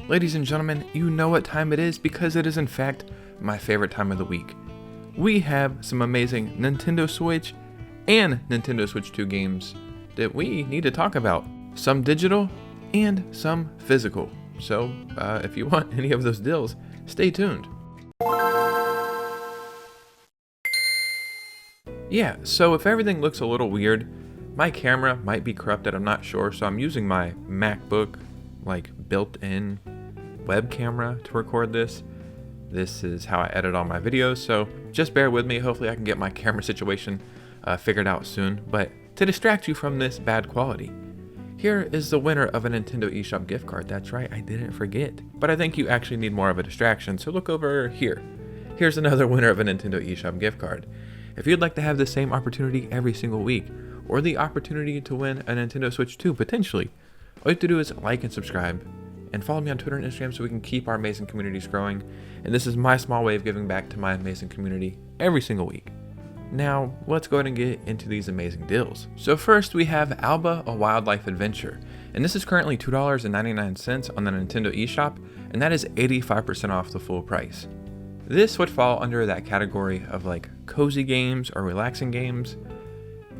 Ladies and gentlemen, you know what time it is because it is in fact my favorite time of the week. We have some amazing Nintendo Switch and Nintendo Switch 2 games that we need to talk about. Some digital and some physical. So if you want any of those deals, stay tuned. Yeah, so if everything looks a little weird, my camera might be corrupted, I'm not sure, so I'm using my MacBook, like built-in web camera to record this. This is how I edit all my videos, so just bear with me. Hopefully I can get my camera situation figured out soon. But to distract you from this bad quality, here is the winner of a Nintendo Eshop gift card. That's right, I didn't forget. But I think you actually need more of a distraction, so look over here. Here's another winner of a Nintendo Eshop gift card. If you'd like to have the same opportunity every single week, or the opportunity to win a Nintendo Switch 2 potentially, all you have to do is like and subscribe, and follow me on Twitter and Instagram so we can keep our amazing communities growing. And this is my small way of giving back to my amazing community every single week. Now, let's go ahead and get into these amazing deals. So first we have Alba, a wildlife adventure. And this is currently $2.99 on the Nintendo Eshop, and that is 85% off the full price. This would fall under that category of like cozy games or relaxing games.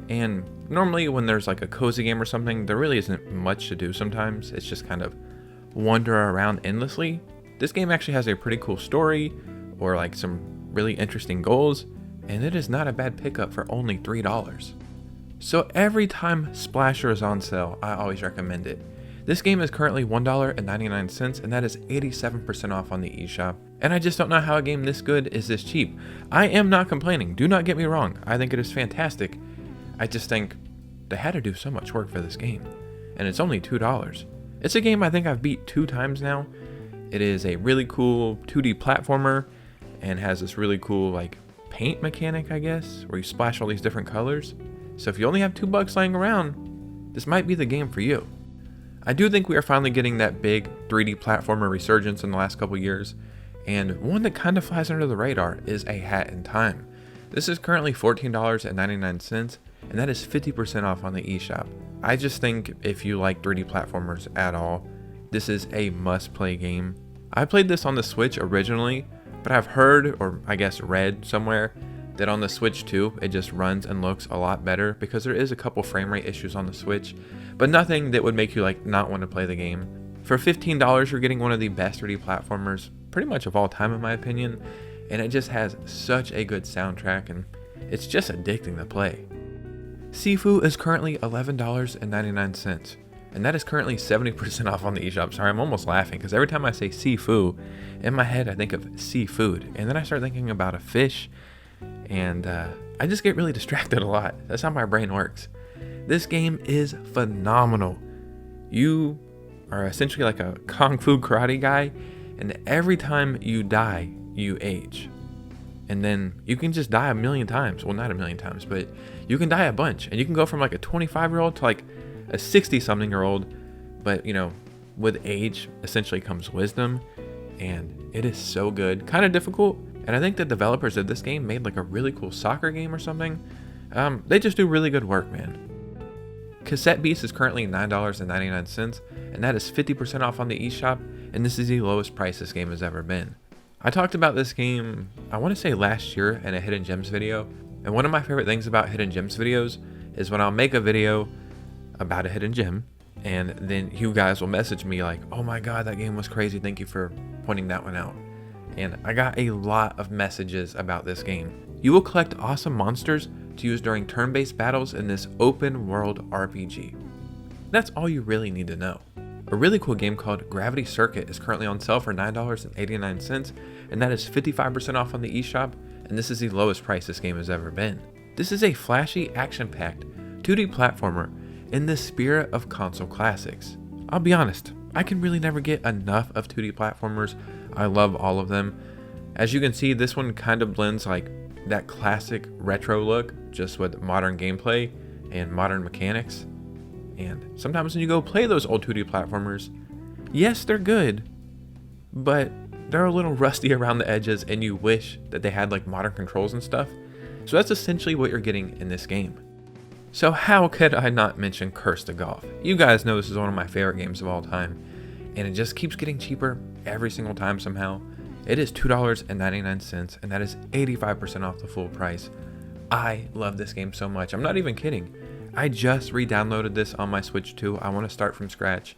And normally when there's like a cozy game or something, there really isn't much to do sometimes. It's just kind of wander around endlessly. This game actually has a pretty cool story or like some really interesting goals, and it is not a bad pickup for only $3. So every time Splasher is on sale, I always recommend it. This game is currently $1.99, and that is 87% off on the eShop. And I just don't know how a game this good is this cheap. I am not complaining, do not get me wrong. I think it is fantastic. I just think they had to do so much work for this game. And it's only $2. It's a game I think I've beat 2 times now. It is a really cool 2D platformer and has this really cool like paint mechanic, I guess, where you splash all these different colors. So if you only have $2 laying around, this might be the game for you. I do think we are finally getting that big 3D platformer resurgence in the last couple years, and one that kind of flies under the radar is A Hat in Time. This is currently $14.99, and that is 50% off on the eShop. I just think if you like 3D platformers at all, this is a must-play game. I played this on the Switch originally, but I've heard, or I guess read somewhere, that on the Switch 2, it just runs and looks a lot better because there is a couple frame rate issues on the Switch, but nothing that would make you like not want to play the game. For $15, you're getting one of the best 3D platformers pretty much of all time in my opinion, and it just has such a good soundtrack and it's just addicting to play. SIFU is currently $11.99, and that is currently 70% off on the eShop. Sorry, I'm almost laughing because every time I say SIFU, in my head I think of seafood, and then I start thinking about a fish, and I just get really distracted a lot. That's how my brain works. This game is phenomenal. You are essentially like a kung fu karate guy, and every time you die, you age. And then you can just die a million times. Well, not a million times, but you can die a bunch. And you can go from like a 25-year-old to like a 60-something-year-old. But, you know, with age essentially comes wisdom. And it is so good. Kind of difficult. And I think the developers of this game made like a really cool soccer game or something. They just do really good work, man. Cassette Beasts is currently $9.99, and that is 50% off on the eShop, and this is the lowest price this game has ever been. I talked about this game, I want to say last year in a Hidden Gems video, and one of my favorite things about Hidden Gems videos is when I'll make a video about a hidden gem, and then you guys will message me like, oh my god, that game was crazy, thank you for pointing that one out. And I got a lot of messages about this game. You will collect awesome monsters to use during turn-based battles in this open world RPG. That's all you really need to know. A really cool game called Gravity Circuit is currently on sale for $9.89, and that is 55% off on the eShop, and this is the lowest price this game has ever been. This is a flashy, action-packed 2D platformer in the spirit of console classics. I'll be honest, I can really never get enough of 2D platformers. I love all of them. As you can see, this one kind of blends like that classic retro look just with modern gameplay and modern mechanics. And sometimes when you go play those old 2D platformers, yes, they're good, but they're a little rusty around the edges and you wish that they had like modern controls and stuff. So that's essentially what you're getting in this game. So how could I not mention Curse to Golf? You guys know this is one of my favorite games of all time. and it just keeps getting cheaper every single time somehow. It is $2.99, and that is 85% off the full price. I love this game so much. I'm not even kidding. I just re-downloaded this on my Switch 2. I want to start from scratch.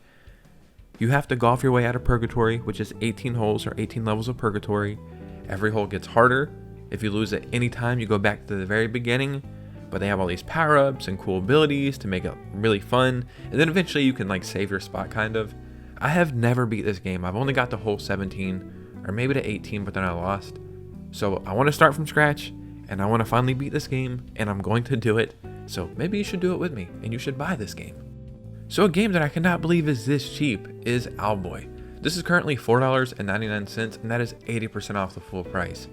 You have to golf your way out of purgatory, which is 18 holes or 18 levels of purgatory. Every hole gets harder. If you lose at any time, you go back to the very beginning. But they have all these power-ups and cool abilities to make it really fun. And then eventually you can like save your spot kind of. I have never beat this game. I've only got to hole 17 or maybe to 18, but then I lost. So I want to start from scratch and I want to finally beat this game, and I'm going to do it. So maybe you should do it with me and you should buy this game. So a game that I cannot believe is this cheap is Owlboy. This is currently $4.99, and that is 80% off the full price.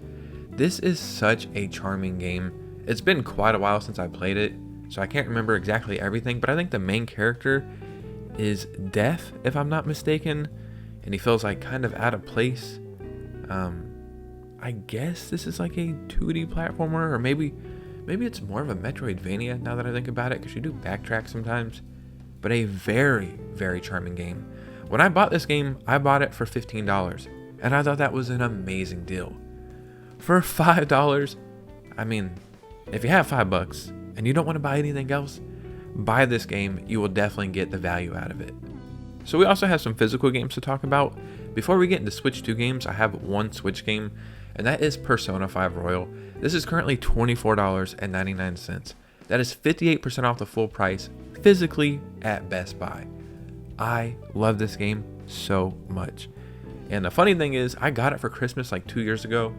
This is such a charming game. It's been quite a while since I played it, so I can't remember exactly everything, but I think the main character is deaf, if I'm not mistaken, and he feels like kind of out of place. I guess this is like a 2D platformer, or maybe it's more of a Metroidvania now that I think about it, because you do backtrack sometimes. But a very, very charming game. When I bought this game, I bought it for $15, and I thought that was an amazing deal. For $5, I mean, if you have $5 and you don't want to buy anything else, buy this game. You will definitely get the value out of it. So we also have some physical games to talk about. Before we get into Switch 2 games, I have one Switch game, and that is Persona 5 Royal. This is currently $24.99. That is 58% off the full price, physically at Best Buy. I love this game so much. And the funny thing is, I got it for Christmas like 2 years ago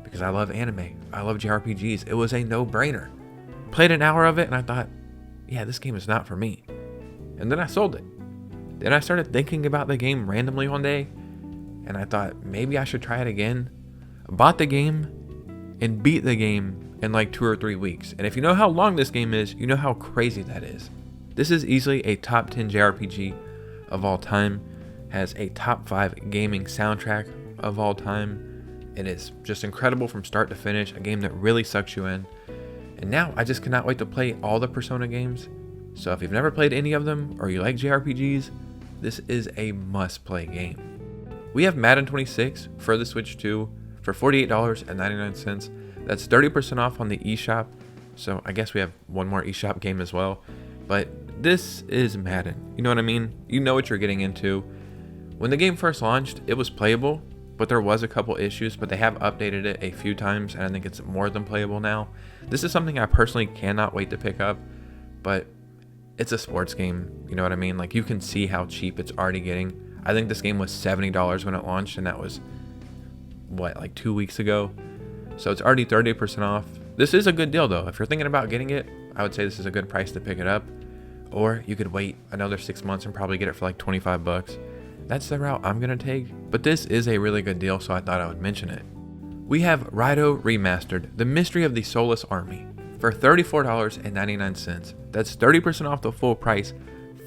because I love anime. I love JRPGs. It was a no-brainer. Played an hour of it and I thought, yeah, this game is not for me. And then I sold it. Then I started thinking about the game randomly one day, and I thought maybe I should try it again. Bought the game and beat the game in like 2 or 3 weeks. And if you know how long this game is, you know how crazy that is. This is easily a top 10 JRPG of all time. Has a top 5 gaming soundtrack of all time. It is just incredible from start to finish. A game that really sucks you in. And now I just cannot wait to play all the Persona games. So if you've never played any of them, or you like JRPGs, this is a must-play game. We have Madden 26 for the Switch 2 for $48.99. That's 30% off on the eShop. So I guess we have one more eShop game as well. But this is Madden. You know what I mean? You know what you're getting into. When the game first launched, it was playable, but there was a couple issues, but they have updated it a few times, and I think it's more than playable now. This is something I personally cannot wait to pick up, but it's a sports game. You know what I mean? Like, you can see how cheap it's already getting. I think this game was $70 when it launched, and that was, like 2 weeks ago? So it's already 30% off. This is a good deal though. If you're thinking about getting it, I would say this is a good price to pick it up. Or you could wait another 6 months and probably get it for like $25. That's the route I'm gonna take. But this is a really good deal, so I thought I would mention it. We have Raidou Remastered, The Mystery of the Soulless Army, for $34.99. That's 30% off the full price,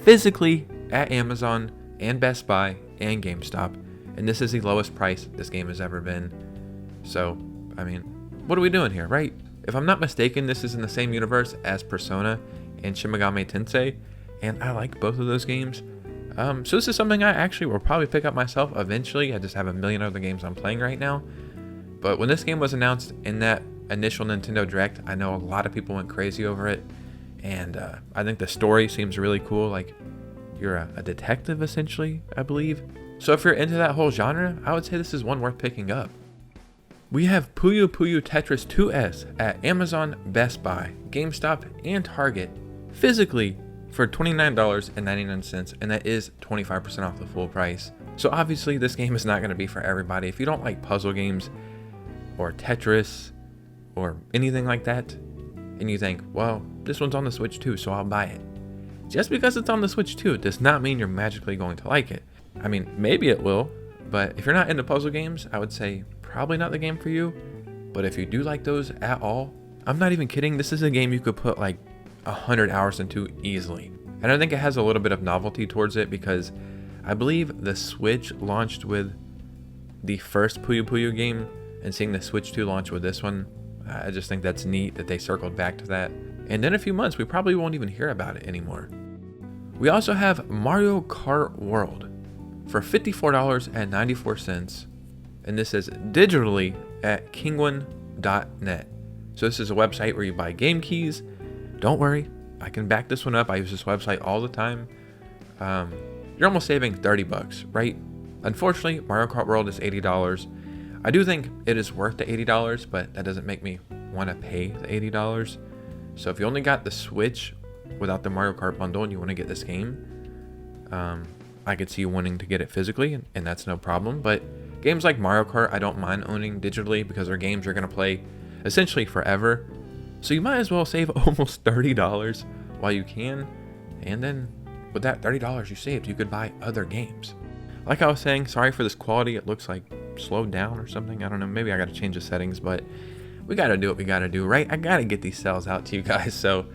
physically at Amazon and Best Buy and GameStop. And this is the lowest price this game has ever been. So, I mean, what are we doing here, right? If I'm not mistaken, this is in the same universe as Persona and Shin Megami Tensei, and I like both of those games. So this is something I actually will probably pick up myself eventually. I just have a million other games I'm playing right now. But when this game was announced in that initial Nintendo Direct, I know a lot of people went crazy over it. And I think the story seems really cool. Like, you're a detective, essentially, I believe. So if you're into that whole genre, I would say this is one worth picking up. We have Puyo Tetris 2S at Amazon, Best Buy, GameStop, and Target, physically for $29.99, and that is 25% off the full price. So obviously this game is not going to be for everybody. If you don't like puzzle games or Tetris or anything like that, and you think, well, this one's on the Switch too, so I'll buy it. Just because it's on the Switch too does not mean you're magically going to like it. I mean, maybe it will, but if you're not into puzzle games, I would say probably not the game for you. But if you do like those at all, I'm not even kidding, this is a game you could put like 100 hours into easily. And I think it has a little bit of novelty towards it because I believe the Switch launched with the first Puyo game, and seeing the Switch 2 launch with this one, I just think that's neat that they circled back to that. And in a few months, we probably won't even hear about it anymore. We also have Mario Kart World for $54.94, and this is digitally at kingwin.net. So this is a website where you buy game keys. Don't worry, I can back this one up. I use this website all the time. You're almost saving 30 bucks, right? Unfortunately, Mario Kart World is $80. I do think it is worth the $80, but that doesn't make me want to pay the $80. So if you only got the Switch without the Mario Kart bundle and you want to get this game, I could see you wanting to get it physically, and that's no problem. But games like Mario Kart, I don't mind owning digitally because they're games you're going to play essentially forever. So you might as well save almost $30 while you can. And then with that $30 you saved, you could buy other games. Like I was saying, sorry for this quality. It looks like slowed down or something. I don't know. Maybe I got to change the settings, but we got to do what we got to do, right? I got to get these cells out to you guys. So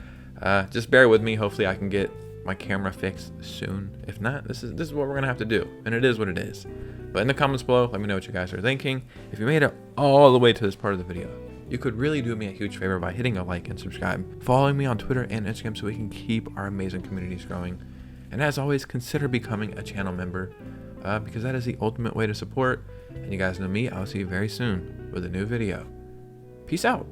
just bear with me. Hopefully I can get my camera fixed soon. If not, this is what we're going to have to do. And it is what it is. But in the comments below, let me know what you guys are thinking. If you made it all the way to this part of the video, you could really do me a huge favor by hitting a like and subscribe, following me on Twitter and Instagram so we can keep our amazing communities growing. And as always, consider becoming a channel member because that is the ultimate way to support. And you guys know me, I'll see you very soon with a new video. Peace out.